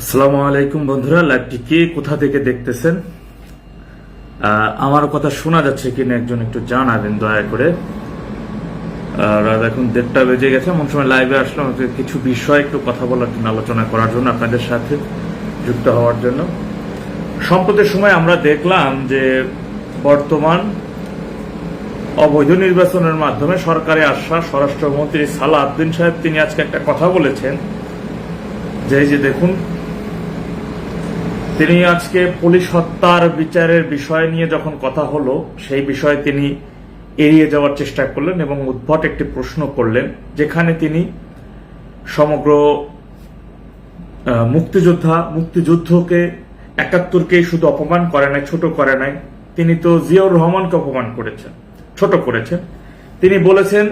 আসসালামু আলাইকুম বন্ধুরা, লাইভটি কে কোথা থেকে দেখতেছেন? আমার কথা শোনা যাচ্ছে কিনা একজন একটু জানাবেন দয়া করে। রাত এখন 1:30 বেজে গেছে, এমন সময় লাইভে আসলাম কিছু বিষয় একটু কথা বলার জন্য, আলোচনা করার জন্য, আপনাদের সাথে যুক্ত হওয়ার জন্য। সম্প্রতির সময় আমরা দেখলাম যে বর্তমান অবৈধ নির্বাচনের মাধ্যমে সরকারি আশ্বাস স্বরাষ্ট্রমন্ত্রী সালাউদ্দিন সাহেব তিনি আজকে একটা কথা বলেছেন যে দেখুন, তিনি আজকে পুলিশ হত্যার বিচারের বিষয় নিয়ে যখন কথা হলো, সেই বিষয়ে তিনি এড়িয়ে যাওয়ার চেষ্টা করলেন এবং উদ্ভট একটি প্রশ্ন করলেন, যেখানে তিনি সমগ্র মুক্তিযুদ্ধকে ৭১কে শুধু অপমান করে নাই, ছোট করে নাই, তিনি তো জিয়াউর রহমানকে অপমান করেছেন, ছোট করেছেন। তিনি বলেছেন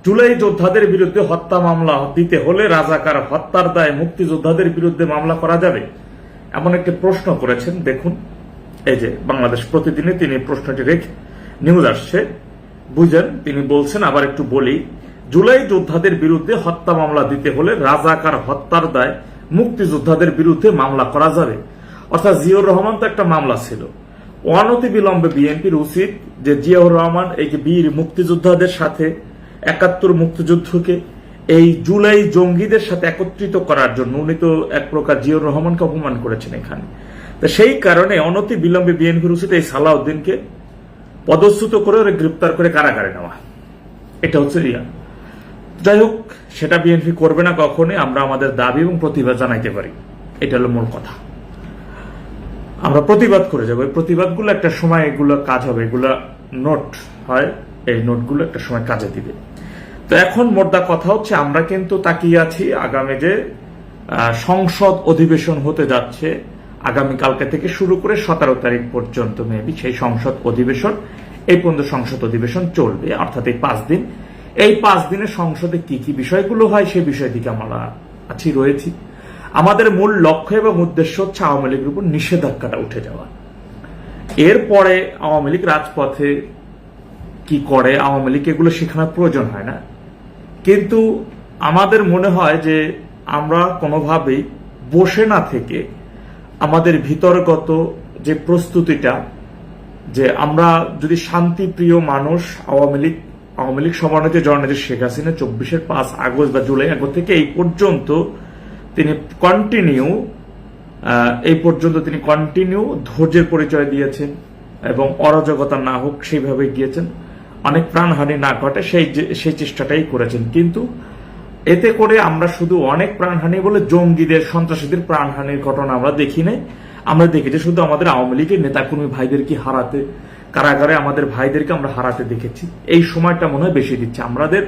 জুলাই যোদ্ধাদের বিরুদ্ধে হত্যা মামলা দিতে হলে রাজাকার হত্যার দায়ে মুক্তিযোদ্ধাদের বিরুদ্ধে মামলা করা যাবে, এমন একটি প্রশ্ন করেছেন। দেখুন, এই যে বাংলাদেশ প্রতিদিনে তিনি প্রশ্নটি রেখে নিউজ আসছে, বুঝেন তিনি বলছেন। আবার একটু বলি, জুলাই যোদ্ধাদের বিরুদ্ধে হত্যা মামলা দিতে হলে রাজাকার হত্যার দায় মুক্তিযোদ্ধাদের বিরুদ্ধে মামলা করা যাবে। অর্থাৎ জিয়াউর রহমান তো একটা মামলা ছিল, অনতি বিলম্বে বিএনপির উচিত যে জিয়াউর রহমান এই যে বীর মুক্তিযোদ্ধাদের সাথে ৭১ মুক্তিযুদ্ধকে এই জুলাই জঙ্গিদের সাথে একত্রিত করার জন্য, উনি তো এক প্রকার জিয়াউর রহমানকে অপমান করেছেন এখানে, তো সেই কারণে অনতি বিলম্বে বিএনপির উচিত এই সালাউদ্দিনকে পদচ্যুত করে ওরা গ্রেপ্তার করে কারাগারে নেওয়া। এটা হচ্ছে রিয়া। যাই হোক, সেটা বিএনপি করবে না কখনই। আমরা আমাদের দাবি এবং প্রতিবাদ জানাইতে পারি, এটা হলো মূল কথা। আমরা প্রতিবাদ করে যাবো, এই প্রতিবাদগুলো একটা সময় এগুলো কাজ হবে, এগুলো নোট হয়, এই নোটগুলো একটা সময় কাজে দিবে। তো এখন মোদ্দা কথা হচ্ছে, আমরা কিন্তু তাকিয়ে আছি আগামী যে সংসদ অধিবেশন হতে যাচ্ছে, আগামীকালকে থেকে শুরু করে 17 তারিখ পর্যন্ত মেবি সেই সংসদ অধিবেশন, এই পর্যন্ত সংসদ অধিবেশন চলবে, অর্থাৎ এই 5 দিন। এই 5 দিনে সংসদে কি কি বিষয়গুলো হয় সেই বিষয় দিকে আমরা রয়েছি। আমাদের মূল লক্ষ্য এবং উদ্দেশ্য হচ্ছে আওয়ামী লীগের উপর নিষেধাজ্ঞাটা উঠে যাওয়া। এরপরে আওয়ামী লীগ রাজপথে কি করে, আওয়ামী লীগ এগুলো শেখানোর প্রয়োজন হয় না, কিন্তু আমাদের মনে হয় যে আমরা কোনোভাবেই বসে না থেকে আমাদের ভিতরগত যে প্রস্তুতিটা, যে আমরা যদি শান্তিপ্রিয় মানুষ, আওয়ামী লীগ সমন্বিত জননেত্রী শেখ হাসিনা 24-এর 5 আগস্ট বা জুলাই আগস্ট থেকে এই পর্যন্ত তিনি কন্টিনিউ ধৈর্যের পরিচয় দিয়েছেন এবং অরাজকতা না হোক সেইভাবে গিয়েছেন, অনেক প্রাণহানি না ঘটে সেই চেষ্টাটাই করেছেন। কিন্তু এতে করে আমরা শুধু অনেক প্রাণহানি বলে জঙ্গিদের, সন্ত্রাসীদের প্রাণহানির ঘটনা আমরা দেখি নাই। আমরা দেখেছি শুধু আমাদের আওয়ামী লীগের নেতাকর্মী ভাইদেরকে হারাতে, কারাগারে আমাদের ভাইদেরকে আমরা হারাতে দেখেছি। এই সময়টা মনে হয় বেশি দিচ্ছে আমাদের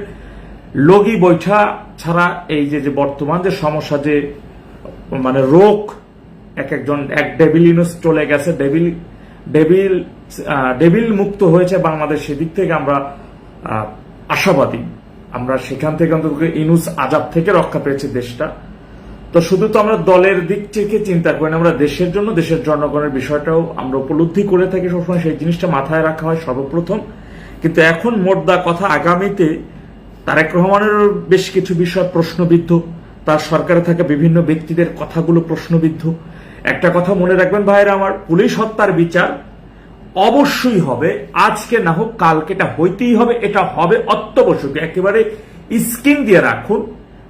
লগি বৈঠা ছাড়া। এই যে বর্তমান যে সমস্যা, যে মানে রোগ, এক ডেভিলিনস চলে গেছে, ডেভিল মুক্ত হয়েছে বাংলাদেশ, সেদিক থেকে আমরা আশাবাদী। আমরা সেখান থেকে অন্তত ইনুস আজাব থেকে রক্ষা পেয়েছি দেশটা। তো শুধু তো আমরা দলের দিক থেকে চিন্তা করি না, আমরা দেশের জন্য, দেশের জনগণের বিষয়টাও আমরা উপলব্ধি করে থাকি সবসময়, সেই জিনিসটা মাথায় রাখা হয় সর্বপ্রথম। কিন্তু এখন মোদ্দা কথা, আগামীতে তারেক রহমানের বেশ কিছু বিষয় প্রশ্নবিদ্ধ, তার সরকারে থাকা বিভিন্ন ব্যক্তিদের কথাগুলো প্রশ্নবিদ্ধ। একটা কথা মনে রাখবেন ভাইয়েরা আমার, পুলিশ হত্যার বিচার অবশ্যই হবে, আজকে না হোক কালকে এটা হইতেই হবে, এটা হবে অত্যাবশ্যক। একেবারে স্কিন দিয়ে রাখুন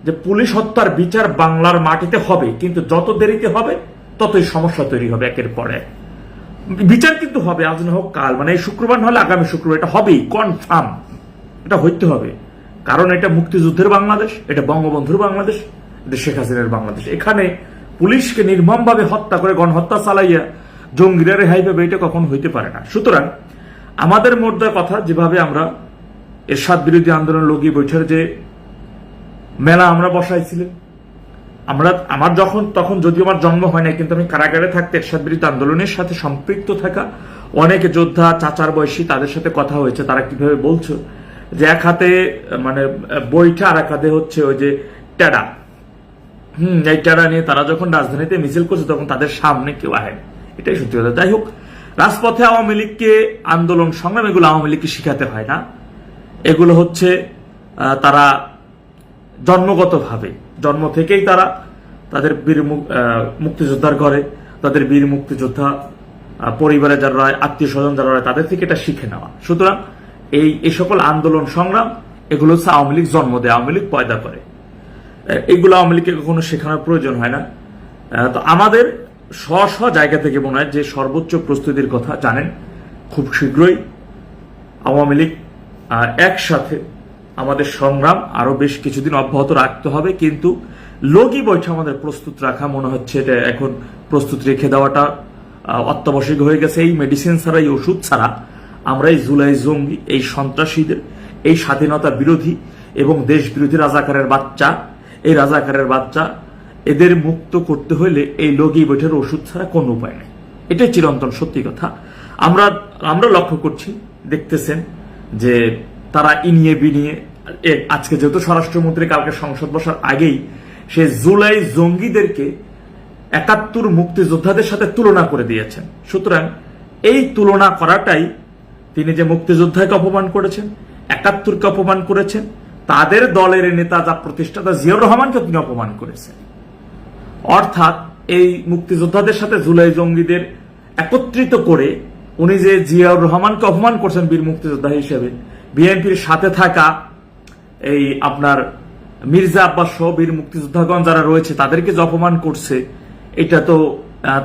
যে পুলিশ হত্যার বিচার বাংলার মাটিতে হবে, কিন্তু যত দেরিতে হবে ততই সমস্যা তৈরি হবে। একের পরে বিচার কিন্তু হবে, আজ না হোক কাল, মানে এই শুক্রবার না হলে আগামী শুক্রবার এটা হবেই, কনফার্ম, এটা হইতে হবে। কারণ এটা মুক্তিযুদ্ধের বাংলাদেশ, এটা বঙ্গবন্ধুর বাংলাদেশ, এটা শেখ হাসিনার বাংলাদেশ। এখানে পুলিশকে নির্মমভাবে হত্যা করে গণহত্যা চালাইয়া জঙ্গিরা রেহাই পাবে, এটা কখন হইতে পারে না। সুতরাং আমাদের মোদ্দা কথা, যেভাবে আমরা এরশাদ বিরোধী আন্দোলন লগি বৈঠার যে মেলা আমরা বসাইছিলেন, আমার তখন যদিও আমার জন্ম হয় নাই, কিন্তু আমি কারাগারে থাকতে এরশাদ বিরোধী আন্দোলনের সাথে সম্পৃক্ত থাকা অনেক যোদ্ধা, চাচার বয়সী, তাদের সাথে কথা হয়েছে। তারা কিভাবে বলছো যে এক হাতে মানে বইটা আর এক হাতে হচ্ছে ওই যে টেডা, এই টেডা নিয়ে তারা যখন রাজধানীতে মিছিল করছে তখন তাদের সামনে কেউ আহে, এটাই সত্যি কথা। যাই হোক, রাজপথে আওয়ামী লীগকে আন্দোলন সংগ্রাম এগুলো আওয়ামী লীগকে শিখাতে হয় না, এগুলো হচ্ছে তারা জন্মগতভাবে, জন্ম থেকেই তারা তাদের মুক্তিযোদ্ধার ঘরে, তাদের বীর মুক্তিযোদ্ধা পরিবারে যারা রয়, আত্মীয় স্বজন যারা রয়, তাদের থেকে এটা শিখে নেওয়া। সুতরাং এই সকল আন্দোলন সংগ্রাম এগুলো হচ্ছে আওয়ামী লীগ জন্ম দেয়, আওয়ামী লীগ পয়দা করে। এগুলো আওয়ামী লীগকে কখনো শেখানোর প্রয়োজন হয় না। তো আমাদের স্ব স্ব জায়গা থেকে মনে হয় যে সর্বোচ্চ প্রস্তুতির কথা জানেন। খুব শীঘ্রই আওয়ামী লীগ একসাথে আমাদের সংগ্রাম আরো বেশ কিছুদিন অব্যাহত রাখতে হবে, কিন্তু লগি বৈঠা আমাদের প্রস্তুত রাখা মনে হচ্ছে এটা এখন প্রস্তুত রেখে দেওয়াটা অত্যাবশ্যক হয়ে গেছে। এই মেডিসিন ছাড়া, এই ওষুধ ছাড়া আমরা এই জুলাই জঙ্গি, এই সন্ত্রাসীদের, এই স্বাধীনতা বিরোধী এবং দেশ বিরোধী রাজাকারের বাচ্চা এদের মুক্ত করতে হলে এই লগি বৈঠের ওষুধ ছাড়া কোনো উপায় নেই। এটাই চিরন্তন সত্যি কথা। আমরা লক্ষ্য করছি, দেখতেছেন যে তারা ইনিয়ে বিনিয়ে, আজকে যেহেতু স্বরাষ্ট্রমন্ত্রী কালকে সংসদ বসার আগেই সে জুলাই জঙ্গিদেরকে ৭১ মুক্তিযোদ্ধাদের সাথে তুলনা করে দিয়েছেন। সুতরাং এই তুলনা করাটাই, তিনি যে মুক্তিযোদ্ধাকে অপমান করেছেন, ৭১কে অপমান করেছেন, তাদের দলের নেতা যা প্রতিষ্ঠাতা জিয়াউর রহমানকে তিনি অপমান করেছেন। অর্থাৎ এই মুক্তিযোদ্ধাদের সাথে জুলাই জঙ্গিদের একত্রিত করে উনি যে জিয়াউর রহমানকে অপমান করছেন বীর মুক্তিযোদ্ধা হিসেবে, বিএনপির সাথে থাকা এই আপনার মির্জা আব্বাস সহ বীর মুক্তিযোদ্ধাগণ যারা রয়েছে তাদেরকে যে অপমান করছে, এটা তো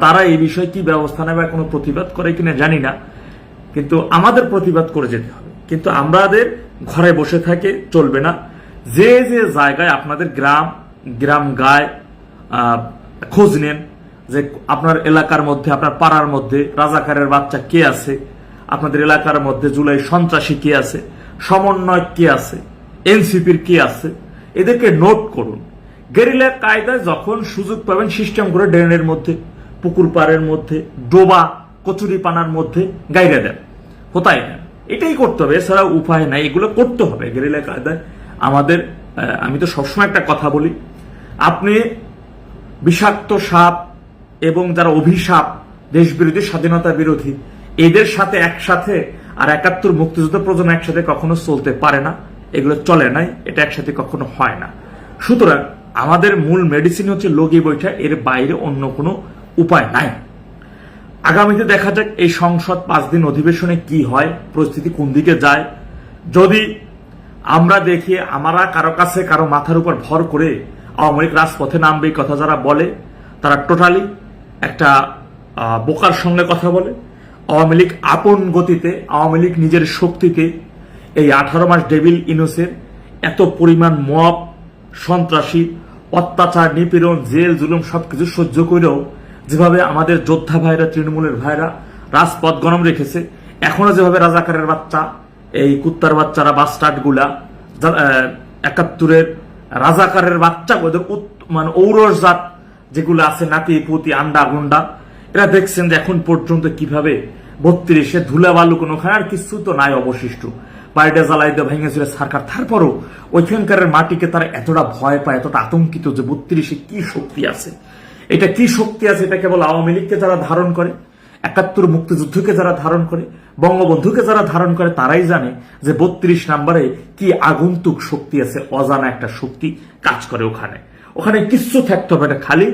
তারা এই বিষয়ে কি ব্যবস্থা নেবে, কোনো প্রতিবাদ করে কিনা জানি না, কিন্তু আমাদের প্রতিবাদ করে যেতে হবে। কিন্তু আমাদের ঘরে বসে থাকে চলবে না। যে যে জায়গায় আপনাদের গ্রাম গায়ে খোঁজ নেন যে আপনার এলাকার মধ্যে, আপনার পাড়ার মধ্যে রাজাকারের বাচ্চা কে আছে, আপনাদের এলাকার মধ্যে জুলাই সন্ত্রাসী কে আছে, সমন্বয় কে আছে, এনসিপির কে আছে, এদেরকে নোট করুন। গেরিলা কায়দায় যখন সুযোগ পাবেন সিস্টেম করে ড্রেনের মধ্যে, পুকুর পাড়ের মধ্যে, ডোবা কচুরি পানার মধ্যে গাইরে দেন, কোথায় দেন, এটাই করতে হবে, এছাড়া উপায় নাই। এগুলো করতে হবে গেরিলা কায়দায় আমাদের। আমি তো সবসময় একটা কথা বলি, আপনি বিষাক্ত সাপ এবং যারা অভিশাপ, দেশ বিরোধী, স্বাধীনতা বিরোধী, এদের সাথে একসাথে আর ৭১ মুক্তিযুদ্ধ প্রজন্ম একসাথে কখনো চলতে পারে না, এগুলো চলে নাই, এটা একসাথে কখনো হয় না। সুতরাং আমাদের মূল মেডিসিন হচ্ছে লগি বৈঠা, এর বাইরে অন্য কোনো উপায় নাই। আগামীতে দেখা যাক এই সংসদ ৫ দিন অধিবেশনে কি হয়, পরিস্থিতি কোন দিকে যায়। যদি আমরা দেখি আমরা কারো কাছে কারো মাথার উপর ভর করে আওয়ামী লীগ রাজপথে নামবে, এই কথা যারা বলে তারা টোটালি একটা বোকার সঙ্গে কথা বলে। আওয়ামী লীগ আপন গতিতে, আওয়ামী লীগ নিজের শক্তিতে এই 18 মাস ডেভিল ইনোসের এত পরিমাণ মব, সন্ত্রাসী, অত্যাচার, নিপীড়ন, জেল, জুলুম সবকিছু সহ্য করেও যেভাবে আমাদের যোদ্ধা ভাইরা, তৃণমূলের ভাইরা রাজপথ গরম রেখেছে, এখনো যেভাবে রাজাকারের বাচ্চা, এই কুত্তার বাচ্চারা, বাস্টার্ড গুলা, ৭১ রাজাকারের বাচ্চা, মানে ঔরস জাত যেগুলো আছে, নাতি পুতি, আন্ডা গুন্ডা, এরা দেখছেন যে এখন পর্যন্ত কিভাবে ৩২-এ ধুলা বালু কোনোখানে আর কিছু তো নাই অবশিষ্ট, বাড়িটা জ্বালাই দিয়ে ভেঙে চলে সরকার। তারপরও ওইখানকার মাটিকে তারা এতটা ভয় পায়, এতটা আতঙ্কিত যে ৩২-এ কি শক্তি আছে, এটা কি শক্তি আছে, এটা কেবল আওয়ামী লীগকে যারা ধারণ করে, ৭১ মুক্তিযুদ্ধকে যারা ধারণ করে, বঙ্গবন্ধুকে যারা ধারণ করে, তারাই জানে যে ৩২ নম্বরে কি আগন্তুক শক্তি আছে, অজানা একটা শক্তি কাজ করে ওখানে। ওখানে কিচ্ছু থাকতে হবে না, খালি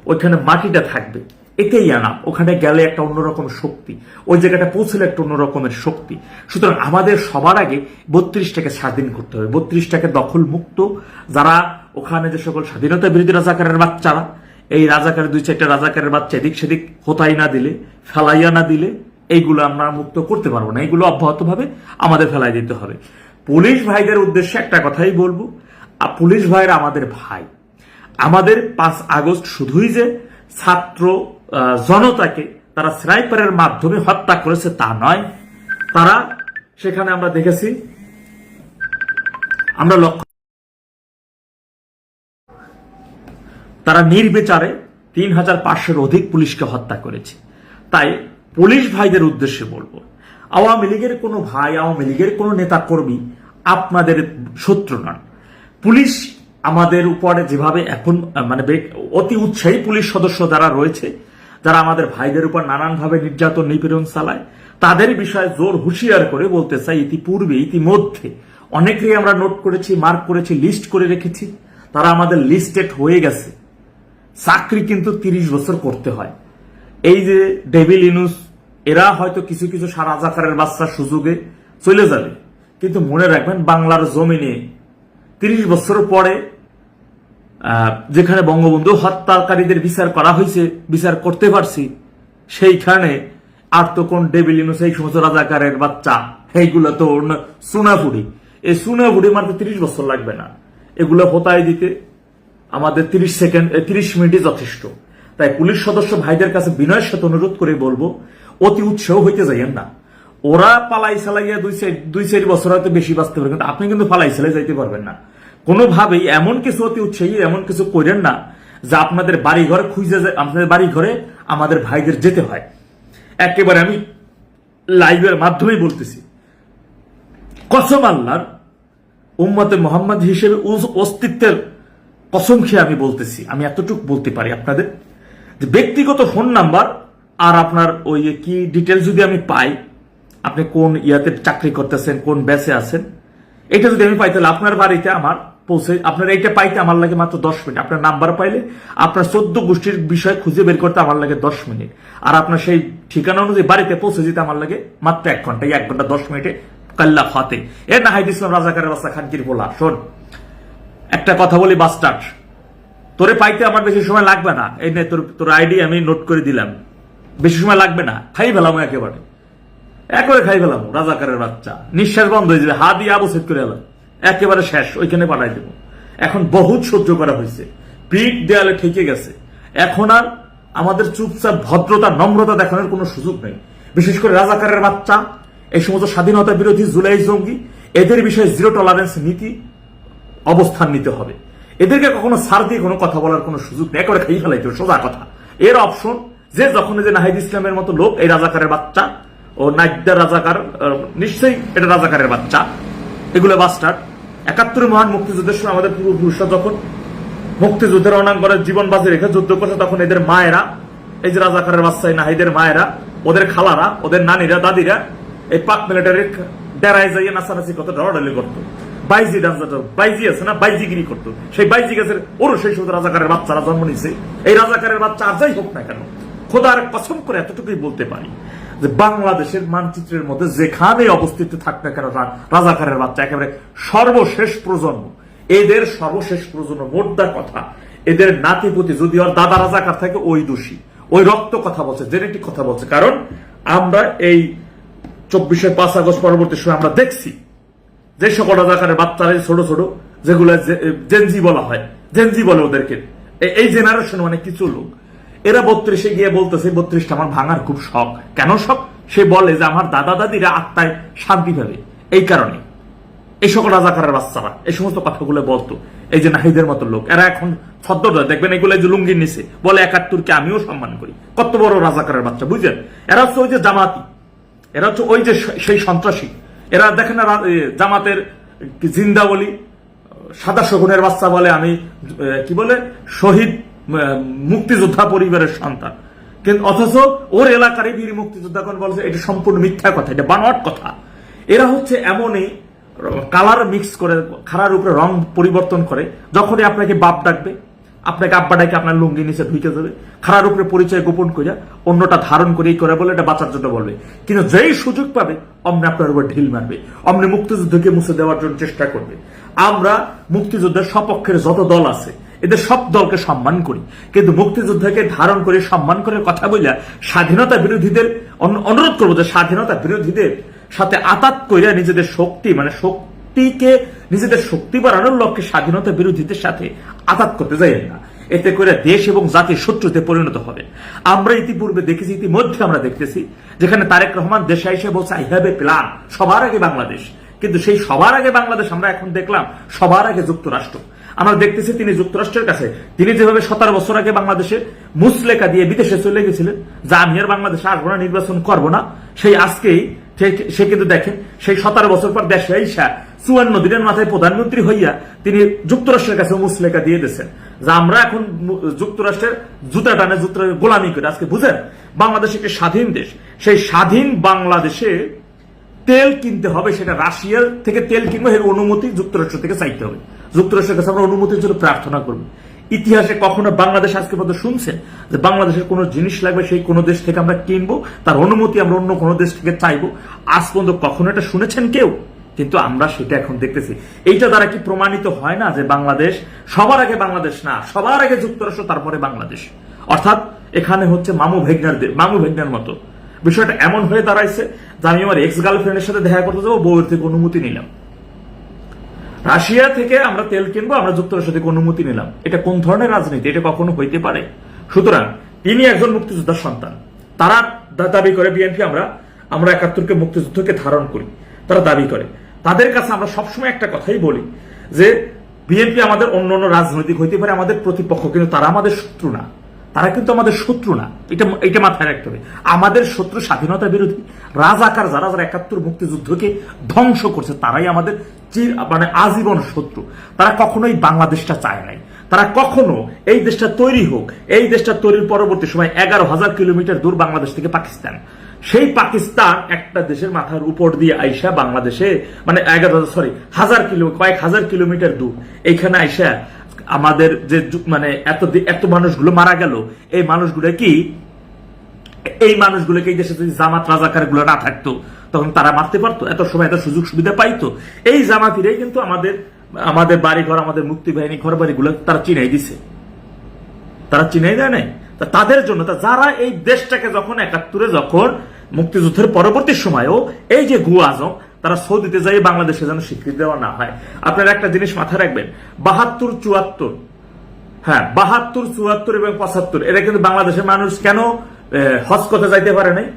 ওইখানে মাটিটা থাকবে, এটাই আনা। ওখানে গেলে একটা অন্যরকম শক্তি, ওই জায়গাটা পৌঁছলে একটা অন্যরকমের শক্তি। সুতরাং আমাদের সবার আগে ৩২টাকে স্বাধীন করতে হবে, ৩২টাকে দখল মুক্ত। যারা ওখানে যে সকল স্বাধীনতা বিরোধী রাজাকারের বাচ্চারা, এই রাজাকারের ২-৪টা রাজাকারের বাচ্চা এদিক সেদিক হতাই না দিলে, ফেলাইয়া না দিলে, এইগুলো আমরা মুক্ত করতে পারবো না। এইগুলো অব্যাহতভাবে আমাদের ফেলাই দিতে হবে। পুলিশ ভাইদের উদ্দেশ্যে একটা কথাই বলবো, পুলিশ ভাইরা আমাদের ভাই। আমাদের ৫ আগস্ট শুধুই যে ছাত্র জনতাকে তারা স্নাইপারের মাধ্যমে হত্যা করেছে তা নয়, তারা সেখানে আমরা দেখেছি, আমরা লক্ষ্য, তারা নির্বিচারে ৩৫০০-এর অধিক পুলিশকে হত্যা করেছে। তাই পুলিশ ভাইদের উদ্দেশ্যে বলবো, আওয়ামী লীগের কোনো ভাই, আওয়ামী লীগের কোনো নেতা কর্মী আপনাদের শত্রু নন। পুলিশ আমাদের উপরে যেভাবে এখন মানে অতি উৎসাহী পুলিশ সদস্য যারা রয়েছে, যারা আমাদের ভাইদের উপর নানানভাবে নির্যাতন, নিপীড়ন চালায়, তাদের বিষয়ে জোর হুঁশিয়ার করে বলতে চাই, ইতিমধ্যে অনেকেই আমরা নোট করেছি, মার্ক করেছি, লিস্ট করে রেখেছি, তারা আমাদের লিস্টেড হয়ে গেছে। চাকরি কিন্তু 30 বছর করতে হয়। এই যে ডেভিল ইনুস, এরা হয়তো কিছু কিছু রাজাকারের বাচ্চার সুযোগে চলে যাবে, কিন্তু মনে রাখবেন বাংলার জমিনে 30 বছর পরে যেখানে বঙ্গবন্ধু হত্যাকারীদের বিচার করা হয়েছে, বিচার করতে পারছি, সেইখানে আর তো কোন ডেভিল ইনুস এই সমস্ত রাজাকারের বাচ্চা এইগুলো তো সুনাপুরি, এই সুনাপুরি মারতে 30 বছর লাগবে না। এগুলো হতায় দিতে আমাদের 30 মিনিটই যথেষ্ট। তাই পুলিশ সদস্য ভাইদের কাছে বিনয়ের সাথে অনুরোধ করে বলবো, অতি উৎসাহ হইতে যাইয়েন না। ওরা পালাই চালাইয়া 2-4 বছর হয়তো বেশি বাঁচতে পারে, কিন্তু আপনি কিন্তু পালাই চালাই যাইতে পারবেন না। কোনোভাবেই এমন কিছু অতি উৎসাহী এমন কিছু করেন না যা আপনাদের বাড়িঘর খুঁজে যায়, আপনাদের বাড়ি ঘরে আমাদের ভাইদের যেতে হয়। একেবারে আমি লাইভের মাধ্যমেই বলতেছি, কসম আল্লাহর, উম্মতে মোহাম্মদ হিসেবে অস্তিত্বের কসম খেয়ে আমি বলতেছি, আমি এতটুকু বলতে পারি আপনাদের যে ব্যক্তিগত ফোন নাম্বার আর আপনার ওই কি ডিটেলস যদি আমি পাই, আপনি কোন ইয়াতে চাকরি করতেছেন, কোন ব্যাচে আছেন, এটা যদি আমি পাই তাহলে আপনার বাড়িতে আমার পৌঁছে, আপনার এইটা পাইতে আমার লাগে মাত্র 10 মিনিট। আপনার নাম্বার পাইলে আপনার 14 গোষ্ঠীর বিষয় খুঁজে বের করতে আমার লাগে 10 মিনিট, আর আপনার সেই ঠিকানা অনুযায়ী বাড়িতে পৌঁছে যেতে আমার লাগে মাত্র 1 ঘন্টা। 1 ঘন্টা 10 মিনিটে কাল্লা ফাতে। এর নাহিদ ইসলাম রাজাকারের বাচ্চা খানকির বলা, শোন একটা কথা বলি বাস্টার্ড, তোরে পাইতে আমার বেশি সময় লাগবে না। এই নে তোর আইডি আমি নোট করে দিলাম, বেশি সময় লাগবে না, খাই ফেলাম একেবারে খাই ফেলাম। রাজাকারের বাচ্চা নিঃশ্বাস বন্ধ হয়ে যাবে, হা দিয়ে আবু সেট করে এলাম, একেবারে শেষ, ওইখানে পাঠাই দেবো। এখন বহুত সহ্য করা হয়েছে, পিঠ দেয়ালে ঠেকে গেছে, এখন আর আমাদের চুপচাপ ভদ্রতা নম্রতা দেখানোর কোনো সুযোগ নেই। বিশেষ করে রাজাকারের বাচ্চা, এই সমস্ত স্বাধীনতা বিরোধী জুলাই জঙ্গি, এদের বিষয়ে জিরো টলারেন্স নীতি অবস্থান নিতে হবে। এদেরকে কখনো ছাড় দিয়ে কোনো কথা বলার কোনো সুযোগ নেই, একেবারে খাই ফেলাইতে হবে, সোজা কথা। এর অপশন যে যখন যে নাহিদ ইসলামের মতো লোক, এই রাজাকারের বাচ্চা ও নাইদা রাজাকার, নিশ্চয়ই এটা রাজাকারের বাচ্চা, এগুলো বাস্টার্ড। 71 মহান মুক্তিযুদ্ধের সময় আমাদের পূর্বপুরুষরা যখন মুক্তিযুদ্ধের রণাঙ্গনে জীবন বাজি রেখে যুদ্ধ করছে, তখন এদের মায়েরা, এই যে রাজাকারের বাচ্চা নাহিদের মায়েরা, ওদের খালারা, ওদের নানিরা, দাদিরা এই পাক মিলিটারির ডেরায় যাইয়ে নাচানাচি করতো, ডরাডরি করতো, বাইজি ডান্স, বাইজি আছে না, বাইজিগিরি করতো। সেই বাইজি গাছের ওরও সেই সময় রাজাকারের বাচ্চারা জন্ম নিছে। এই রাজাকারের বাচ্চা আর যাই হোক না কেন, খোদার কসম করে এতটুকুই বলতে পারি যে বাংলাদেশের মানচিত্রের মধ্যে যেখানে অবস্থিত থাক না কেন, রাজাকারের বাচ্চা একেবারে সর্বশেষ প্রজন্ম, এদের সর্বশেষ প্রজন্ম। মোদ্দা কথা, এদের নাতিপুতি যদি ওর দাদা রাজাকার থাকে, ওই দোষী, ওই রক্ত কথা বলছে, জেনেটিক কথা বলছে। কারণ আমরা এই 24 5 আগস্ট পরবর্তী সময় আমরা দেখছি যে সকল রাজাকারের বাচ্চারা ছোট ছোট, যেগুলো জেনজি বলা হয়, জেনজি বলে ওদেরকে, এই জেনারেশন অনেক কিছু লোক, এরা 32-এ গিয়ে বলতেছে 32টা আমার ভাঙার খুব শখ। কেন শখ? সে বলে যে আমার দাদা দাদিরা আত্মায় শান্তি পাবে, এই কারণে এই সকল রাজাকারের বাচ্চারা এই সমস্ত কথাগুলো বলতো। এই যে নাহিদের মতো লোক, এরা এখন ছদ্মটা দেখবেন, এগুলো যে লুঙ্গির নিচে বলে 71কে আমিও সম্মান করি, কত বড় রাজাকারের বাচ্চা, বুঝলেন? এরা হচ্ছে ওই যে জামাতি, এরা হচ্ছে ওই যে সেই সন্ত্রাসী। এরা দেখেন না জামাতের জিন্দা বলি, সাদা শগুনের বাচ্চা বলে আমি কি বলে শহীদ মুক্তিযোদ্ধা পরিবারের সন্তান, কিন্তু অথচ ওর এলাকার বীর মুক্তিযোদ্ধা কোন বলছে, এটা সম্পূর্ণ মিথ্যা কথা, এটা বানোয়াট কথা। এরা হচ্ছে এমনই কালার মিক্স করে, খারার উপরে রং পরিবর্তন করে, যখনই আপনাকে বাপ ডাকবে, আপনাকে আব্বা ডাকে আপনার লুঙ্গি নিচে ঢুকে যাবে, খারার উপরে পরিচয় গোপন করে অন্যটা ধারণ করেই করে বলে এটা বাঁচার জন্য বলবে, কিন্তু যেই সুযোগ পাবে অমনি আপনার উপর ঢিল মারবে, অমনি মুক্তিযুদ্ধকে মুছে দেওয়ার জন্য চেষ্টা করবে। আমরা মুক্তিযুদ্ধের সপক্ষের যত দল আছে, এদের সব দলকে সম্মান করি, কিন্তু মুক্তিযুদ্ধকে ধারণ করে সম্মান করে কথা বললে স্বাধীনতা বিরোধীদের অনুরোধ করবো যে স্বাধীনতা বিরোধীদের সাথে আতাত কইরা নিজেদের শক্তি, মানে শক্তিকে নিজেদের শক্তি বাড়ানোর লক্ষ্যে স্বাধীনতা বিরোধীদের সাথে আতাত করতে যাই না। এতে করে দেশ এবং জাতির শত্রুতে পরিণত হবে। আমরা ইতিপূর্বে দেখেছি, ইতিমধ্যে আমরা দেখতেছি, যেখানে তারেক রহমান দেশে এসে বলছে আই হ্যাভ এ প্ল্যান, সবার আগে বাংলাদেশ, কিন্তু সেই সবার আগে বাংলাদেশ আমরা এখন দেখলাম সবার আগে যুক্তরাষ্ট্র। আমরা দেখতেছি তিনি যুক্তরাষ্ট্রের কাছে, তিনি যেভাবে 17 বছর আগে বাংলাদেশে মুসলেকা দিয়ে বিদেশে চলে গেছিলেন যে আমি আর বাংলাদেশে আসবো না, নির্বাচন করবো না, সেই আজকেই সে কিন্তু দেখেন সেই 17 বছর পর দেশে আইসা 54 দিনের মাথায় প্রধানমন্ত্রী হইয়া তিনি যুক্তরাষ্ট্রের কাছে মুসলেকা দিয়ে দিয়েছেন যে আমরা এখন যুক্তরাষ্ট্রের জুতা টানে যুক্তরাষ্ট্রের গোলামি করে। আজকে বুঝেন বাংলাদেশ একটি স্বাধীন দেশ, সেই স্বাধীন বাংলাদেশে তেল কিনতে হবে, সেটা রাশিয়ার থেকে তেল কিনবো, এর অনুমতি যুক্তরাষ্ট্র থেকে চাইতে হবে, যুক্তরাষ্ট্রের কাছে আমরা অনুমতির জন্য প্রার্থনা করবো। ইতিহাসে কখনো বাংলাদেশ আজকে পর্যন্ত শুনছেন যে বাংলাদেশের কোনো জিনিস লাগবে সেই কোনো দেশ থেকে আমরা কিনবো, তার অনুমতি আমরা অন্য কোনো দেশ থেকে চাইবো? আজ পর্যন্ত কখনো এটা শুনেছেন কেউ? কিন্তু আমরা সেটা এখন দেখতেছি। এইটা দ্বারা কি প্রমাণিত হয় না যে বাংলাদেশ সবার আগে বাংলাদেশ না, সবার আগে যুক্তরাষ্ট্র, তারপরে বাংলাদেশ? অর্থাৎ এখানে হচ্ছে মামু ভেগনার মতো বিষয়টা এমন হয়ে দাঁড়াইছে যে আমি আমার এক্স গার্লফ্রেন্ডের সাথে দেখা করতে যাবো, বউয়ের থেকে অনুমতি নিলাম। রাশিয়া থেকে আমরা তেল কিনবো, আমরা যুক্তরাষ্ট্র থেকে অনুমতি নিলাম। এটা কোন ধরনের রাজনীতি? এটা কখনো হইতে পারে? সুতরাং তিনি একজন মুক্তিযোদ্ধার সন্তান। তারা দাবি করে বিএনপি আমরা ৭১কে মুক্তিযুদ্ধকে ধারণ করি, তারা দাবি করে। তাদের কাছে আমরা সবসময় একটা কথাই বলি যে বিএনপি আমাদের অন্য অন্য রাজনৈতিক হইতে পারে আমাদের প্রতিপক্ষ, কিন্তু তারা আমাদের শত্রু না। তারা কিন্তু আমাদের শত্রু না, এটা মাথায় রাখতে হবে। আমাদের শত্রু স্বাধীনতা বিরোধী রাজাকার, যারা ৭১ মুক্তিযুদ্ধকে ধ্বংস করছে, তারাই আমাদের আজীবন শত্রু। তারা কখনোই বাংলাদেশটা চায় নাই। তারা কখনো এই দেশটা তৈরি হোক, এই দেশটা তৈরির পরবর্তী সময় ১১,০০০ কিলোমিটার দূর বাংলাদেশ থেকে পাকিস্তান, সেই পাকিস্তান একটা দেশের মাথার উপর দিয়ে আইসা বাংলাদেশে কয়েক হাজার কিলোমিটার দূর এইখানে আইসা আমাদের যে এত মানুষগুলো মারা গেল, এই মানুষগুলোকে এই দেশে যদি জামাত রাজাকার গুলো না থাকতো তখন তারা মারতে পারতো? এত সময় এত সুযোগ সুবিধা পাইতো? এই জামাতিরাই কিন্তু আমাদের বাড়িঘর, আমাদের মুক্তি বাহিনী ঘর বাড়িগুলো তারা চিনাই দিছে। তারা চিনাই দেয় নাই। তাদের জন্য যারা এই দেশটাকে যখন ৭১ যখন মুক্তিযুদ্ধের পরবর্তী সময়ও এই যে গু আজম, তারা সৌদিতে যাই বাংলাদেশে যেন স্বীকৃতি দেওয়া না হয়। আপনারা একটা জিনিস মাথায় রাখবেন, ৭২, ৭৪, হ্যাঁ ৭২, ৭৪ এবং ৭৫, এরা কিন্তু বাংলাদেশের মানুষ কেন হজ করতে যাইতে পারে নাই?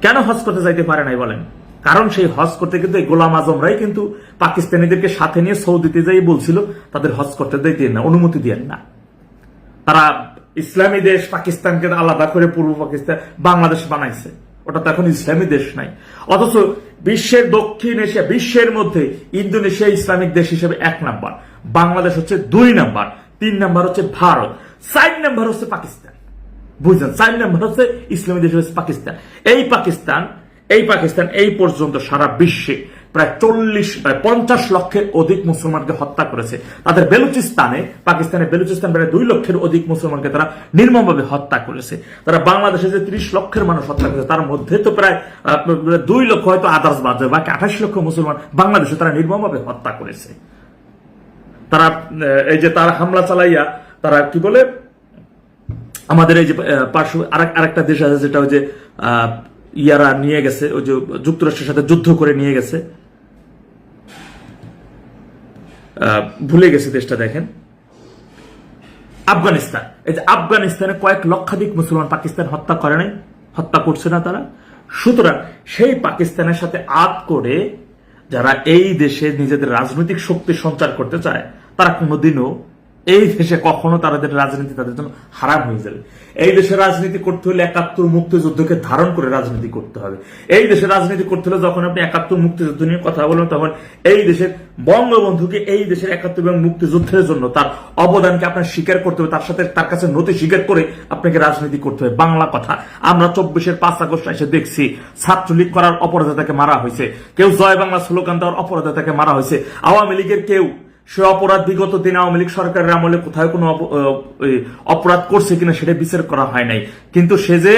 কেন হজ করতে যাইতে পারে নাই বলেন? কারণ সেই হজ করতে কিন্তু এই গোলাম আজমরাই কিন্তু পাকিস্তানিদেরকে সাথে নিয়ে সৌদিতে যাই বলছিল তাদের হজ করতে দিতেন না, অনুমতি দেন না। তারা ইসলামী দেশ পাকিস্তানকে আলাদা করে পূর্ব পাকিস্তান বাংলাদেশ বানাইছে, ওটা তো এখন ইসলামী দেশ নাই। অথচ বিশ্বের দক্ষিণ এশিয়া, বিশ্বের মধ্যে ইন্দোনেশিয়া ইসলামিক দেশ হিসেবে ১ নাম্বার, বাংলাদেশ হচ্ছে ২ নাম্বার, ৩ নাম্বার হচ্ছে ভারত, ৪ নাম্বার হচ্ছে পাকিস্তান। বুঝলেন? ৪ নাম্বার হচ্ছে ইসলামী দেশ হচ্ছে পাকিস্তান। এই পাকিস্তান এই পর্যন্ত সারা বিশ্বে প্রায় ৫০ লক্ষের অধিক মুসলমানকে হত্যা করেছে। তাদের পাকিস্তানের বেলুচিস্তান প্রায় ২ লক্ষের অধিক মুসলমানকে তারা নির্মমভাবে হত্যা করেছে। তারা বাংলাদেশে যে ৩০ লক্ষের মানুষ হত্যা করেছে, তার মধ্যে তো প্রায় ২ লক্ষ হয়তো আদার্স বাদ যায়, বাকি ২৮ লক্ষ মুসলমান বাংলাদেশে তারা নির্মমভাবে হত্যা করেছে। তারা এই যে তারা হামলা চালাইয়া তারা কি বলে, আমাদের এই যে পার্শ্ব আরেকটা দেশ আছে যেটা ওই যে ইয়ারা নিয়ে গেছে, ওই যে যুক্তরাষ্ট্রের সাথে যুদ্ধ করে নিয়ে গেছে, ভুলে গেছে দেশটা, দেখেন আফগানিস্তান। এই যে আফগানিস্তানে কয়েক লক্ষাধিক মুসলমান পাকিস্তান হত্যা করে নাই, হত্যা করছে না তারা। সুতরাং সেই পাকিস্তানের সাথে আত করে যারা এই দেশে নিজেদের রাজনৈতিক শক্তি সঞ্চার করতে চায়, তারা কোনোদিনও এই দেশে কখনো তাদের রাজনীতি তাদের জন্য হারাম হয়ে যাবে। এই দেশে রাজনীতি করতে হলে ৭১ মুক্তিযুদ্ধকে ধারণ করে রাজনীতি করতে হবে। এই দেশে রাজনীতি করতে হলে যখন আপনি ৭১ মুক্তিযুদ্ধ নিয়ে কথা বলেন, তখন এই দেশের বঙ্গবন্ধুকে, এই দেশের ৭১ এবং মুক্তিযুদ্ধের জন্য তার অবদানকে আপনার স্বীকার করতে হবে, তার সাথে তার কাছে নথি স্বীকার করে আপনাকে রাজনীতি করতে হবে। বাংলা কথা, আমরা ২৪-এর ৫ আগস্ট এসে দেখছি ছাত্রলীগ করার অপরাধে তাকে মারা হয়েছে, কেউ জয় বাংলা স্লোগান দেওয়ার অপরাধে তাকে মারা হয়েছে। আওয়ামী লীগের কেউ সে অপরাধ বিগত দিনে আওয়ামী লীগ সরকারের আমলে কোথায় কোনো অপরাধ করছে কিনা সেটা বিচার করা হয় নাই, কিন্তু সে যে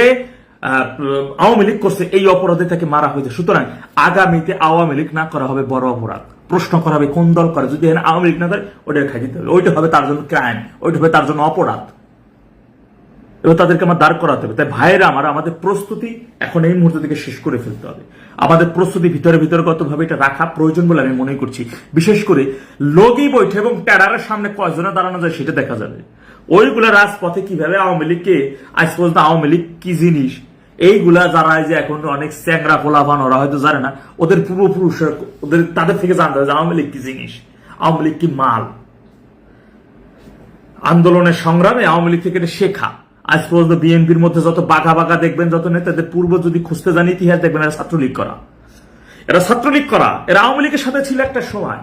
আওয়ামী লীগ করছে এই অপরাধে তাকে মারা হয়েছে। সুতরাং আগামীতে আওয়ামী লীগ না করা হবে বড় অপরাধ। প্রশ্ন করা হবে কোন দল করে, যদি আওয়ামী লীগ না করে ওটা খাই দিতে হবে, ওইটা হবে তার জন্য ক্রাইম, ওইটা হবে তার জন্য অপরাধ। এবার তাদেরকে আমার দাঁড় করাতে হবে। তাই ভাইয়েরা আমাদের প্রস্তুতি এখন এই মুহূর্ত থেকে শেষ করে ফেলতে হবে। আমাদের প্রস্তুতি ভিতরগতভাবে এটা রাখা প্রয়োজন বলে আমি মনে করছি। বিশেষ করে লগি বৈঠক এবং ট্যাডারের সামনে কয়জনে দাঁড়ানো যায় সেটা দেখা যাবে। ওইগুলা রাজপথে কিভাবে আওয়ামী লীগকে, আজ পর্যন্ত আওয়ামী লীগ কি জিনিস, এইগুলা যারা যে এখন অনেক চ্যাংরা পোলাপান ওরা হয়তো জানে না, ওদের পূর্বপুরুষের তাদের থেকে জানতে হবে যে আওয়ামী লীগ কি জিনিস, আওয়ামী লীগ কি মাল। আন্দোলনের সংগ্রামে আওয়ামী লীগ থেকে শেখা। আজ পর্যন্ত বিএনপির মধ্যে যত বাঘা বাঘা দেখবেন, যত নেতাদের পূর্ব যদি খুঁজতে জানি ইতিহাস দেখবেন, এরা ছাত্রলীগ করা, এরা আওয়ামী লীগের সাথে ছিল একটা সময়,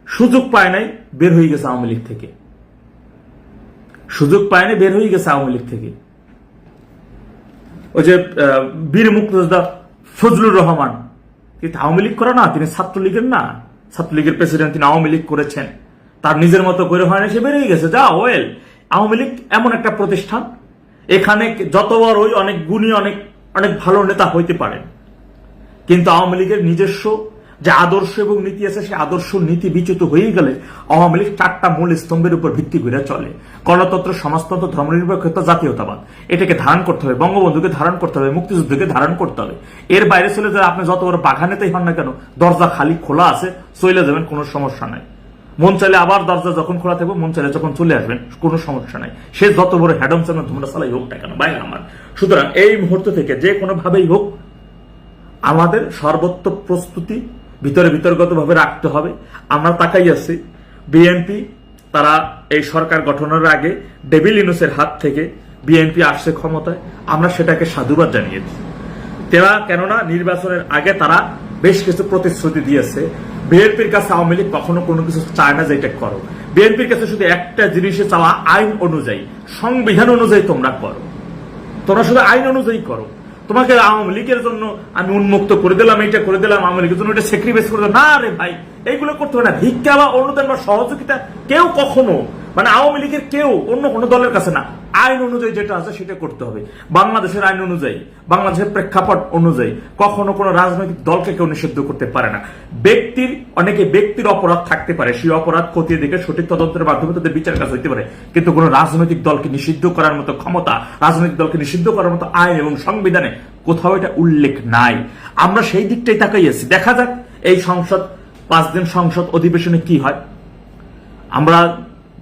সুযোগ পায় নাই, বের হয়ে গেছে আওয়ামী লীগ থেকে, আওয়ামী লীগ থেকে। ওই যে বীর মুক্তিযোদ্ধা ফজলুর রহমান কিন্তু আওয়ামী লীগ করা না, তিনি ছাত্রলীগের না, ছাত্রলীগের প্রেসিডেন্ট, তিনি আওয়ামী লীগ করেছেন। তার নিজের মতো করে হয় না, সে বেরিয়ে গেছে, যা ওয়েল। আওয়ামী লীগ এমন একটা প্রতিষ্ঠান, এখানে যত বড়ই অনেক গুণী অনেক অনেক ভালো নেতা হইতে পারেন, কিন্তু আওয়ামী লীগের নিজস্ব যে আদর্শ এবং নীতি আছে, সেই আদর্শ নীতি বিচ্যুত হয়ে গেলে আওয়ামী লীগ 4টা মূল স্তম্ভের উপর ভিত্তি করে চলে। গণতন্ত্র, সমাজতন্ত্র, ধর্মনিরপেক্ষতা, জাতীয়তাবাদ, এটাকে ধারণ করতে হবে, বঙ্গবন্ধুকে ধারণ করতে হবে, মুক্তিযুদ্ধকে ধারণ করতে হবে। এর বাইরে চলে যাবে, আপনি যত বড় বাঘানেতেই হন না কেন, দরজা খালি খোলা আছে, চলে যাবেন, কোনো সমস্যা নাই। মন চাইলে আবার দরজা যখন খোলা থাকবে, মন চাইলে যখন চলে আসবেন, কোনো সমস্যা নাই। সে যত বড় হ্যাডম চালান তোমরা চালাই হোক না কেন, বাইরে আমার। সুতরাং এই মুহূর্ত থেকে যে কোনো ভাবেই হোক আমাদের সর্বোচ্চ প্রস্তুতি ভিতরে বিতর্কত ভাবে রাখতে হবে। আমরা তাকাই আছি, বিএনপি তারা এই সরকার গঠনের আগে ডেভিল ইউনূসের হাত থেকে বিএনপি আসছে ক্ষমতায়, আমরা সেটাকে সাধুবাদ জানিয়েছি। কেননা নির্বাচনের আগে তারা বেশ কিছু প্রতিশ্রুতি দিয়েছে। বিএনপির কাছে আওয়ামী লীগ কখনো কোনো কিছু চায় না যে এটা করো। বিএনপির কাছে শুধু একটা জিনিসে চাওয়া, আইন অনুযায়ী, সংবিধান অনুযায়ী তোমরা করো, তোমরা শুধু আইন অনুযায়ী করো। তোমাকে আওয়ামী লীগের জন্য আমি উন্মুক্ত করে দিলাম, এটা করে দিলাম, আওয়ামী লীগের জন্য এটা স্যাক্রিফাইস করে দিলাম, না রে ভাই, এইগুলো করতে হবে না। ভিক্ষা বা অনুদান বা সহযোগিতা কেউ কখনো, মানে আওয়ামী লীগের কেউ অন্য কোনো দলের কাছে না, আইন অনুযায়ী যেটা আছে সেটা করতে হবে। বাংলাদেশের আইন অনুযায়ী, বাংলাদেশের প্রেক্ষাপট অনুযায়ী কখনো কোনো রাজনৈতিক দলকে কেউ নিষিদ্ধ করতে পারে না। অনেকে ব্যক্তির অপরাধ থাকতে পারে, সেই অপরাধ খতিয়ে দেখে সঠিক তদন্তের মাধ্যমে তাদের বিচার কাজ হইতে পারে, কিন্তু কোনো রাজনৈতিক দলকে নিষিদ্ধ করার মতো ক্ষমতা, রাজনৈতিক দলকে নিষিদ্ধ করার মতো আইন এবং সংবিধানে কোথাও এটা উল্লেখ নাই। আমরা সেই দিকটাই তাকাই আছি, দেখা যাক এই 5 দিন সংসদ অধিবেশনে কি হয়। আমরা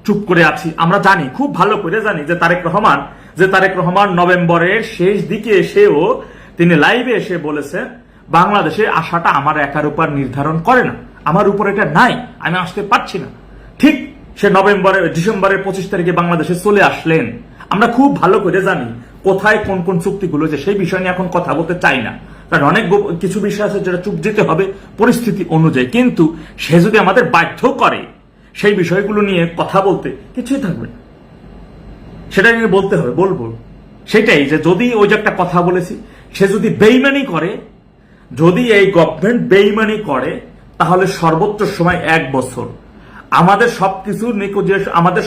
চুপ করে আছি, আমরা জানি, খুব ভালো করে জানি যে তারেক রহমান নভেম্বরের শেষ দিকে এসেও তিনি লাইভে এসে বলেছেন, বাংলাদেশে আসাটা আমার একার উপর নির্ধারণ করে না, আমার উপর এটা নাই, আমি আসতে পারছি না। ঠিক সে ডিসেম্বরের 25 তারিখে বাংলাদেশে চলে আসলেন। আমরা খুব ভালো করে জানি কোথায় কোন কোন চুক্তিগুলো, যে সেই বিষয় নিয়ে এখন কথা বলতে চাই না, কারণ অনেক কিছু বিষয় আছে যেটা চুপ যেতে হবে পরিস্থিতি অনুযায়ী। কিন্তু সে যদি আমাদের বাধ্য করে সেই বিষয়গুলো নিয়ে কথা বলতে, কিছুই থাকবে না, সেটা নিয়ে বলতে হবে, বলবো। সেটাই যে যদি ওই যে একটা কথা বলেছি, সে যদি বেইমানি করে, যদি এই গভর্নমেন্ট বেইমানি করে, তাহলে সর্বোচ্চ সময় 1 বছর। আমাদের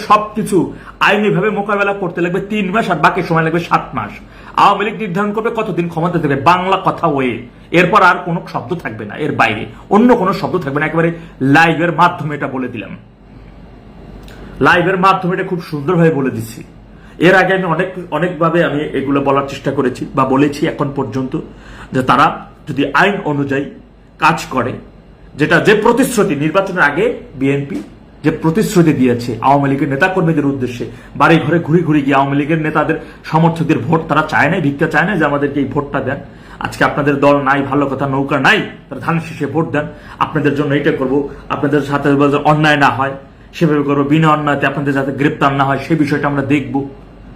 সবকিছু আইনিভাবে মোকাবেলা করতে লাগবে 3 মাস, আর বাকি সময় লাগবে 7 মাস। আওয়ামী লীগ নির্ধারণ করবে কতদিন ক্ষমতা থাকবে, বাংলা কথা ওয়ে, এরপর আর কোনো শব্দ থাকবে না, এর বাইরে অন্য কোনো শব্দ থাকবে না। একেবারে লাইভের মাধ্যমে এটা বলে দিলাম, লাইভের মাধ্যমে এটা খুব সুন্দরভাবে বলে দিচ্ছি। এর আগে আমি অনেকভাবে আমি এগুলো বলার চেষ্টা করেছি বা বলেছি এখন পর্যন্ত, যে তারা যদি আইন অনুযায়ী কাজ করে, যে প্রতিশ্রুতি নির্বাচনের আগে বিএনপি যে প্রতিশ্রুতি দিয়েছে আওয়ামী লীগের নেতাকর্মীদের উদ্দেশ্যে, বাড়ি ঘরে ঘুরে গিয়ে আওয়ামী লীগের নেতাদের সমর্থকদের ভোট তারা চায় না, ভিক্ষা চায় না যে আমাদেরকে এই ভোটটা দেন, আজকে আপনাদের দল নাই, ভালো কথা, নৌকা নাই, তারা ধান শীষে ভোট দেন, আপনাদের জন্য এটা করবো, আপনাদের সাথে অন্যায় না হয় সেভাবে করবো, বিনা অন্যায়তে আপনাদের যাতে গ্রেপ্তার না হয় সেই বিষয়টা আমরা দেখবো।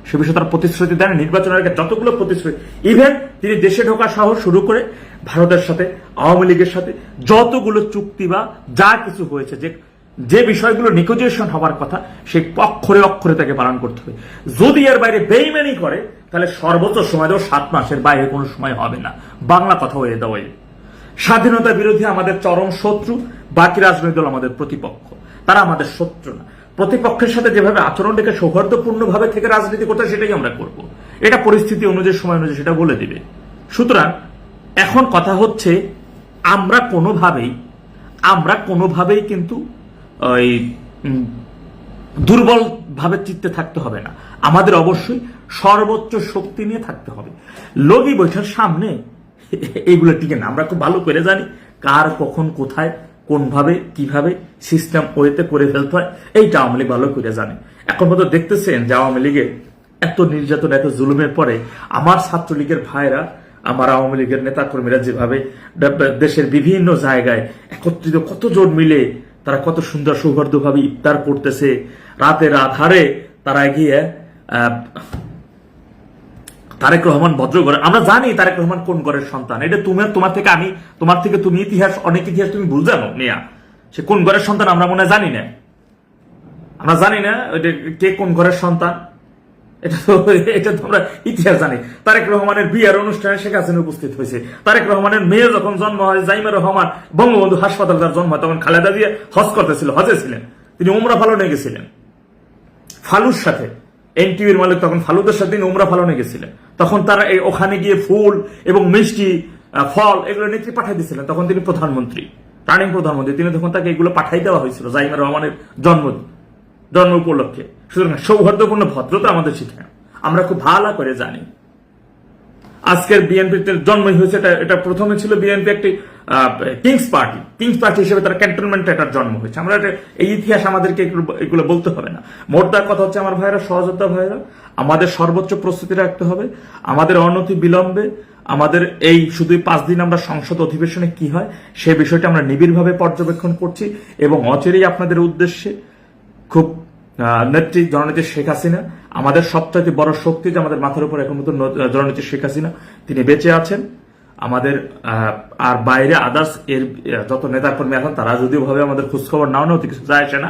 সে বিষয়ে তারা প্রতিশ্রুতি দেন। নির্বাচনের আগে যতগুলো প্রতিশ্রুতি, ইভেন তিনি দেশে ঢোকা সহ শুরু করে ভারতের সাথে, আওয়ামী লীগের সাথে যতগুলো চুক্তি বা যা কিছু হয়েছে, যে বিষয়গুলো নেগোসিয়েশন হওয়ার কথা, সেই অক্ষরে অক্ষরে তাকে পালন করতে হবে। যদি এর বাইরে বেইমানি করে, তাহলে সর্বোচ্চ সময় দেওয়া 7 মাসের বাইরে কোনো সময় হবে না। বাংলা কথা হয়ে দেওয়া। স্বাধীনতা বিরোধী আমাদের চরম শত্রু, বাকি রাজনৈতিক দল আমাদের প্রতিপক্ষ, তারা আমাদের শত্রু না। প্রতিপক্ষের সাথে যেভাবে আচরণ রেখে সৌহার্দ্যপূর্ণ ভাবে থেকে রাজনীতি করতে, সেটাই আমরা করব। এটা পরিস্থিতি অনুযায়ী, সময় অনুযায়ী সেটা বলে দিবে। সুতরাং এখন কথা হচ্ছে, আমরা কোনোভাবেই কিন্তু ওই দুর্বল ভাবে চিত্তে থাকতে হবে না, আমাদের অবশ্যই সর্বোচ্চ শক্তি নিয়ে থাকতে হবে। লগি বৈঠার সামনে এইগুলো টিকে না, আমরা খুব ভালো করে জানি কার কখন কোথায় কোনভাবে কিভাবে সিস্টেম ওয়েতে করে ফেলতে হয়, এইটা আওয়ামী লীগ ভালো করে জানে। এখন পর্যন্ত দেখতেছেন যে আওয়ামী লীগের এত নির্যাতন, এত জুলুমের পরে আমার ছাত্রলীগের ভাইরা, আমার আওয়ামী লীগের নেতাকর্মীরা যেভাবে দেশের বিভিন্ন জায়গায় একত্রিত, কতজন মিলে তারা কত সুন্দর সৌহার্দ্যভাবে ইফতার করতেছে, রাতের আধারে তারা গিয়ে তারেক রহমান ভদ্রগড়, আমরা জানি তারেক রহমান কোন ঘরের সন্তান, এটা তোমার থেকে তুমি অনেক ইতিহাস তুমি ভুল জানো নেয়া, সে কোন ঘরের সন্তান আমরা মনে জানি না, আমরা জানি না কে কোন ঘরের সন্তান, এটা তো আমরা ইতিহাস জানি। তারেক রহমানের বিয়ের অনুষ্ঠানে শেখ হাসিনা উপস্থিত হয়েছে, তারেক রহমানের মেয়ে যখন জন্ম হয়, জাইমা রহমান বঙ্গবন্ধু হাসপাতাল তার জন্ম হয়, তখন খালেদা জিয়া হজ করতেছিল, হজে ছিলেন, তিনি উমরা পালনে গেছিলেন ফালুর সাথে, এনটিভির মালিক তখন ফালুদের সাথে তিনি উমরা পালনে গেছিলেন। তখন তারা এই ওখানে গিয়ে ফুল এবং মিষ্টি ফল এগুলো নেত্রী পাঠাই দিয়েছিলেন। তখন তিনি প্রধানমন্ত্রী, রানিং প্রধানমন্ত্রী, তিনি তখন তাকে এগুলো পাঠাই দেওয়া হয়েছিল জাহিমা রহমানের জন্ম উপলক্ষে। সুতরাং সৌহার্দ্যপূর্ণ ভদ্রতা আমাদের শিখে আমরা খুব ভালো করে জানি। আজকের বিএনপিতে জন্মই হয়েছে, এটা প্রথমে ছিল বিএনপি একটি কিংস পার্টি হিসেবে তারা ক্যান্টনমেন্টে এটার জন্ম হয়েছে। আমরা এই ইতিহাস আমাদেরকে এগুলো বলতে হবে না। মোটদার কথা হচ্ছে আমার ভাইরা, সহযোদ্ধা ভাইরা, আমাদের সর্বোচ্চ প্রস্তুতি রাখতে হবে। আমাদের অনতি বিলম্বে আমাদের এই শুধু 5 দিন আমরা সংসদ অধিবেশনে কি হয় সেই বিষয়টা আমরা নিবিড়ভাবে পর্যবেক্ষণ করছি এবং অচিরেই আপনাদের উদ্দেশ্যে খুব নেত্রী জননেত্রী শেখ হাসিনা, আমাদের সবচাইতে বড় শক্তি যে আমাদের মাথার উপর এখন মতো জননেত্রী শেখ হাসিনা, তিনি বেঁচে আছেন। আমাদের আর বাইরে আদার্স এর যত নেতাকর্মী আছেন তারা যদিও ভাবে আমাদের খোঁজখবর নাও নাও কিছু যায় আসে না।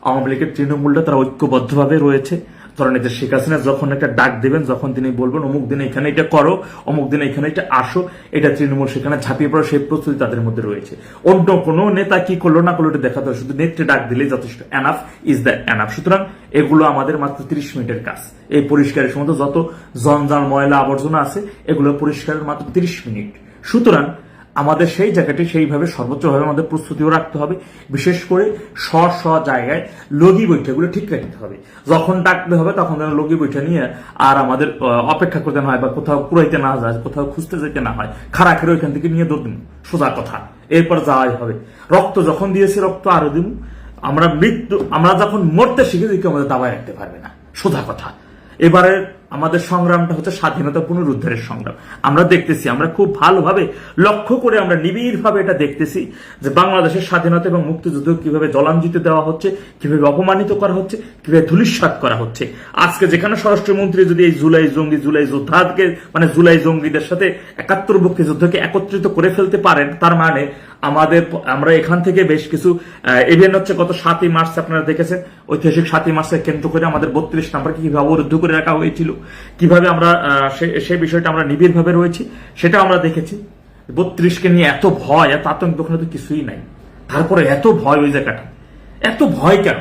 আওয়ামী লীগের তৃণমূলটা তারা ঐক্যবদ্ধভাবে রয়েছে। জননেত্রী শেখ হাসিনা যখন একটা ডাক দেবেন, যখন তিনি বলবেন অমুক দিনে এখানে এটা করো, অমুক দিনে এখানে এটা আসো, এটা তৃণমূল সেখানে ঝাঁপিয়ে পড়ো, সেই প্রস্তুতি তাদের মধ্যে রয়েছে। অন্য কোনো নেতা কি করলো না করলো এটা দেখাতে হবে, শুধু নেত্রী ডাক দিলেই যথেষ্ট। Enough is the enough. সুতরাং এগুলো আমাদের মাত্র 30 মিনিটের কাজ। এই পরিষ্কারের সময় যত জঞ্জাল ময়লা আবর্জনা আছে এগুলো পরিষ্কারের মাত্র 30 মিনিট। সুতরাং আমাদের সেই জায়গাটি সেইভাবে সর্বোচ্চভাবে আমাদের প্রস্তুতিও রাখতে হবে। বিশেষ করে স্ব জায়গায় লগি বৈঠকগুলো ঠিক রাখতে হবে। যখন ডাকতে হবে তখন যেন লগি বৈঠক নিয়ে আর আমাদের অপেক্ষা করতে না হয়, বা কোথাও কুড়াইতে না যায়, কোথাও খুঁজতে যেতে না হয়, খাড়া করে ওইখান থেকে নিয়ে দৌড় দিন, সোজা কথা। এরপর যাওয়াই হবে। রক্ত যখন দিয়েছি রক্ত আরো দিব। আমরা যখন মরতে শিখেছি কেউ আমাদের দাবায় রাখতে পারবে না, সোজা কথা। এবারে আমাদের সংগ্রামটা হচ্ছে স্বাধীনতা পুনরুদ্ধারের সংগ্রাম। আমরা দেখতেছি, আমরা খুব ভালোভাবে লক্ষ্য করে আমরা নিবিড়ভাবে এটা দেখতেছি যে বাংলাদেশের স্বাধীনতা এবং মুক্তিযুদ্ধ কিভাবে জলাঞ্জিত দেওয়া হচ্ছে, কিভাবে অপমানিত করা হচ্ছে, কিভাবে ধূলিসাৎ করা হচ্ছে। আজকে যেখানে স্বরাষ্ট্রমন্ত্রী যদি এই জুলাই যোদ্ধাকে মানে জুলাই জঙ্গিদের সাথে 71 মুক্তিযুদ্ধকে একত্রিত করে ফেলতে পারেন, তার মানে আমরা এখান থেকে বেশ কিছু ইভেন্ট হচ্ছে। গত 7ই মার্চ আপনারা দেখেছেন, ঐতিহাসিক 7ই মার্চকে কেন্দ্র করে আমাদের 32 নাম্বারকে কিভাবে অবরুদ্ধ করে রাখা হয়েছিল, কিভাবে আমরা সেই বিষয়টা আমরা নিবিড়ভাবে রয়েছি সেটা আমরা দেখেছি। 32কে নিয়ে এত ভয়, এত আতঙ্ক ওখানে তো কিছুই নাই, তারপরে এত ভয় ওই জায়গাটা, এত ভয় কেন?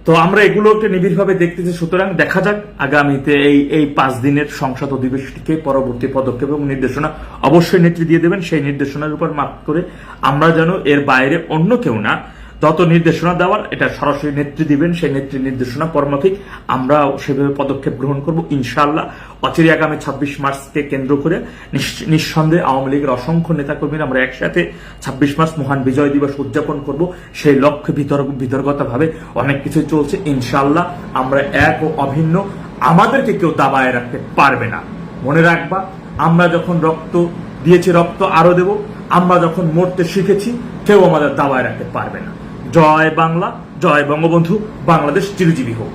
তো আমরা এগুলোকে নিবিড়ভাবে দেখতেছি। সুতরাং দেখা যাক আগামীতে এই 5 দিনের সংসদ অধিবেশনকে পরবর্তী পদক্ষেপ এবং নির্দেশনা অবশ্যই নেত্রী দিয়ে দেবেন। সেই নির্দেশনার উপর মাপ করে আমরা যেন এর বাইরে অন্য কেউ না, যত নির্দেশনা দেওয়ার এটা সরাসরি নেত্রী দিবেন, সেই নেত্রীর নির্দেশনা পরমাফিক আমরা সেভাবে পদক্ষেপ গ্রহণ করব ইনশাআল্লাহ। অচিরে আগামী 26 মার্চকে কেন্দ্র করে নিঃসন্দেহে আওয়ামী লীগের অসংখ্য নেতাকর্মীরা আমরা একসাথে 26 মার্চ মহান বিজয় দিবস উদযাপন করব। সেই লক্ষ্যে বিতর্কতা ভাবে অনেক কিছু চলছে। ইনশাআল্লাহ আমরা এক ও অভিন্ন, আমাদেরকে কেউ দাবায় রাখতে পারবে না। মনে রাখবা, আমরা যখন রক্ত দিয়েছি রক্ত আরো দেব। আমরা যখন মরতে শিখেছি কেউ আমাদের দাবায় রাখতে পারবে না। জয় বাংলা, জয় বঙ্গবন্ধু, বাংলাদেশ চিরজীবী হোক।